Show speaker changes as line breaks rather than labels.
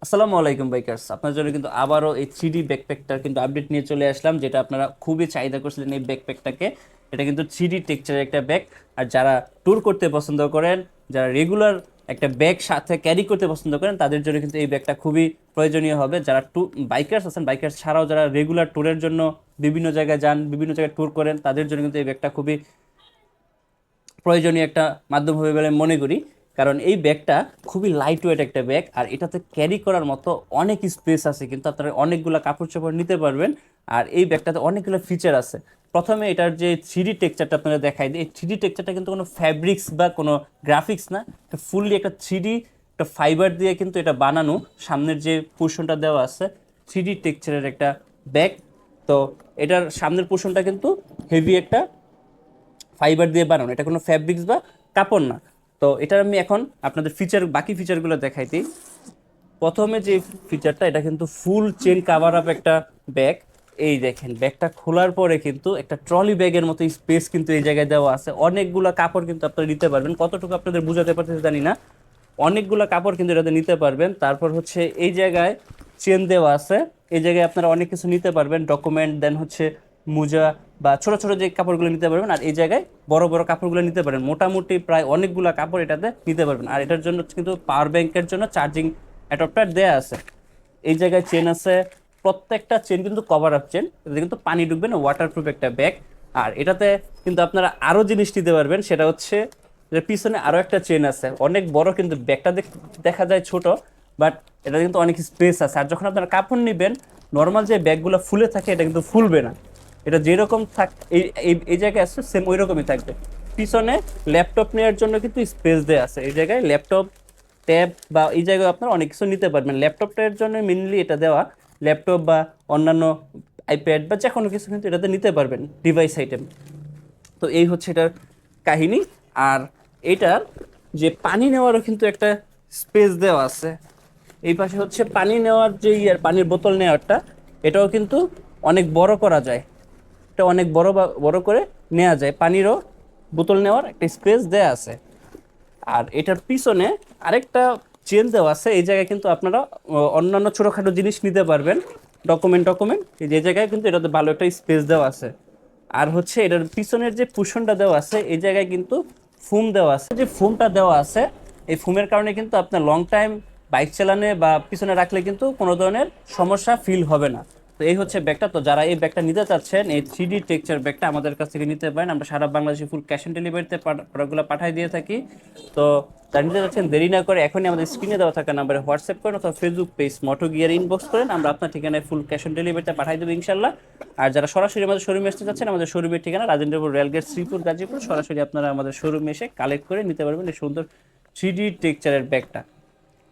আসসালামু আলাইকুম বাইকার্স, আপনার জন্য কিন্তু আবারও এই 3D ব্যাকপ্যাকটার কিন্তু আপডেট নিয়ে চলে আসলাম, যেটা আপনারা খুবই চাহিদা করছিলেন এই ব্যাকপ্যাকটাকে। এটা কিন্তু 3D টেক্সচারের একটা ব্যাগ। আর যারা ট্যুর করতে পছন্দ করেন, যারা রেগুলার একটা ব্যাগ সাথে ক্যারি করতে পছন্দ করেন, তাদের জন্য কিন্তু এই ব্যাগটা খুবই প্রয়োজনীয় হবে। যারা বাইকার্স আছেন, বাইকার্স ছাড়াও যারা রেগুলার ট্যুরের জন্য বিভিন্ন জায়গায় যান, বিভিন্ন জায়গায় ট্যুর করেন, তাদের জন্য কিন্তু এই ব্যাগটা খুবই প্রয়োজনীয় একটা মাধ্যম হবে বলে মনে করি। কারণ এই ব্যাগটা খুবই লাইট ওয়েট একটা ব্যাগ, আর এটাতে ক্যারি করার মতো অনেক স্পেস আছে, কিন্তু আপনারা অনেকগুলো কাপড় চোপড় নিতে পারবেন। আর এই ব্যাগটাতে অনেকগুলো ফিচার আছে। প্রথমে এটার যে থ্রিডি টেক্সচারটা আপনারা দেখাই দিই, এই থ্রিডি টেক্সচারটা কিন্তু কোনো ফ্যাব্রিক্স বা কোনো গ্রাফিক্স না, এটা ফুললি একটা থ্রিডি একটা ফাইবার দিয়ে কিন্তু এটা বানানো। সামনের যে পোর্শনটা দেওয়া আছে থ্রিডি টেক্সচারের একটা ব্যাগ। তো এটার সামনের পোর্শনটা কিন্তু হেভি একটা ফাইবার দিয়ে বানানো, এটা কোনো ফ্যাব্রিক্স বা কাপড় না। তো এটার আমি এখন আপনাদের বাকি ফিচারগুলো দেখাই দিই। প্রথমে যে ফিচারটা, এটা কিন্তু ফুল চেন কাভার আপ একটা ব্যাগ। এই দেখেন, ব্যাগটা খোলার পরে কিন্তু একটা ট্রলি ব্যাগের মতো স্পেস কিন্তু এই জায়গায় দেওয়া আছে। অনেকগুলো কাপড় কিন্তু আপনারা নিতে পারবেন, কতটুকু আপনাদের বোঝাতে পারতেছে জানি না। অনেকগুলো কাপড় কিন্তু এটাতে নিতে পারবেন। তারপর হচ্ছে এই জায়গায় চেন দেওয়া আছে, এই জায়গায় আপনারা অনেক কিছু নিতে পারবেন, ডকুমেন্ট, দেন হচ্ছে মোজা বা ছোট ছোট যে কাপড়গুলো নিতে পারবেন। আর এই জায়গায় বড় বড় কাপড়গুলো নিতে পারেন, মোটামুটি প্রায় অনেকগুলো কাপড় এটাতে নিতে পারবেন। আর এটার জন্য কিন্তু পাওয়ার ব্যাংকের জন্য চার্জিং অ্যাডাপ্টার দেয়া আছে। এই জায়গায় চেন আছে, প্রত্যেকটা চেন কিন্তু কভার আপ চেন, এটাতে কিন্তু পানি ঢুকবে না, ওয়াটারপ্রুফ একটা ব্যাগ। আর এটাতে কিন্তু আপনারা আরো জিনিস নিতে পারবেন, সেটা হচ্ছে যে পিছনে আরো একটা চেন আছে, অনেক বড়, কিন্তু ব্যাগটা দেখা যায় ছোট, বাট এটা কিন্তু অনেক স্পেস আছে। আর যখন আপনারা কাপড় নেবেন, নর্মাল যে ব্যাগগুলো ফুলে থাকে এটা কিন্তু ফুলবে না, এটা যেরকম থাক এই এই এই জায়গায় আছে সেম ওই রকমই থাকবে। পিছনে ল্যাপটপ নেওয়ার জন্য কিন্তু স্পেস দেওয়া আছে, এই জায়গায় ল্যাপটপ, ট্যাব বা এই জায়গায় আপনারা অনেক কিছু নিতে পারবেন। ল্যাপটপটার জন্য মেনলি এটা দেওয়া, ল্যাপটপ বা অন্যান্য আইপ্যাড বা যে কোনো কিছু কিন্তু এটাতে নিতে পারবেন, ডিভাইস আইটেম। তো এই হচ্ছে এটার কাহিনী। আর এটার যে পানি নেওয়ারও কিন্তু একটা স্পেস দেওয়া আছে। এই পাশে হচ্ছে পানি নেওয়ার যে পানির বোতল নেওয়ারটা, এটাও কিন্তু অনেক বড় করা যায়, এটা অনেক বড় বড় করে নেওয়া যায়, পানিরও বোতল নেওয়ার একটা স্পেস দেওয়া আছে। আর এটার পিছনে আরেকটা চেন দেওয়া আছে, এই জায়গায় কিন্তু আপনারা অন্যান্য ছোটোখাটো জিনিস নিতে পারবেন, ডকুমেন্ট এই যে জায়গায় কিন্তু এটাতে ভালো একটা স্পেস দেওয়া আছে। আর হচ্ছে এটার পিছনের যে কুশনটা দেওয়া আছে, এই জায়গায় কিন্তু ফোম দেওয়া আছে। যে ফোমটা দেওয়া আছে, এই ফোমের কারণে কিন্তু আপনার লং টাইম বাইক চালানো বা পিছনে রাখলে কিন্তু কোনো ধরনের সমস্যা ফিল হবে না। তো এই হচ্ছে ব্যাগটা। তো যারা এই ব্যাগটা নিতে চাচ্ছেন, এই 3D টেক্সচার ব্যাগটা আমাদের কাছ থেকে নিতে পারেন। আমরা সারা বাংলাদেশে ফুল ক্যাশ অন ডেলিভারিতে প্রোডাক্টগুলো পাঠিয়ে দিয়ে থাকি। তো যারা নিতে চাচ্ছেন, দেরি না করে এখনই আমাদের স্ক্রিনে দেওয়া থাকা নাম্বারে হোয়াটসঅ্যাপ করেন অথবা ফেসবুক পেজ মোটো গিয়ার ইনবক্স করেন, আমরা আপনার ঠিকানায় ফুল ক্যাশ অন ডেলিভারিতে পাঠিয়ে দেবো ইনশাল্লাহ। আর যারা সরাসরি আমাদের শোরুমে আসতে চাচ্ছেন, আমাদের শোরুমের ঠিকানা রাজেন্দ্রপুর রেলগেট, শ্রীপুর, গাজীপুর। সরাসরি আপনারা আমাদের শোরুমে এসে কালেক্ট করে নিতে পারবেন এই সুন্দর 3D টেক্সচারের ব্যাগটা।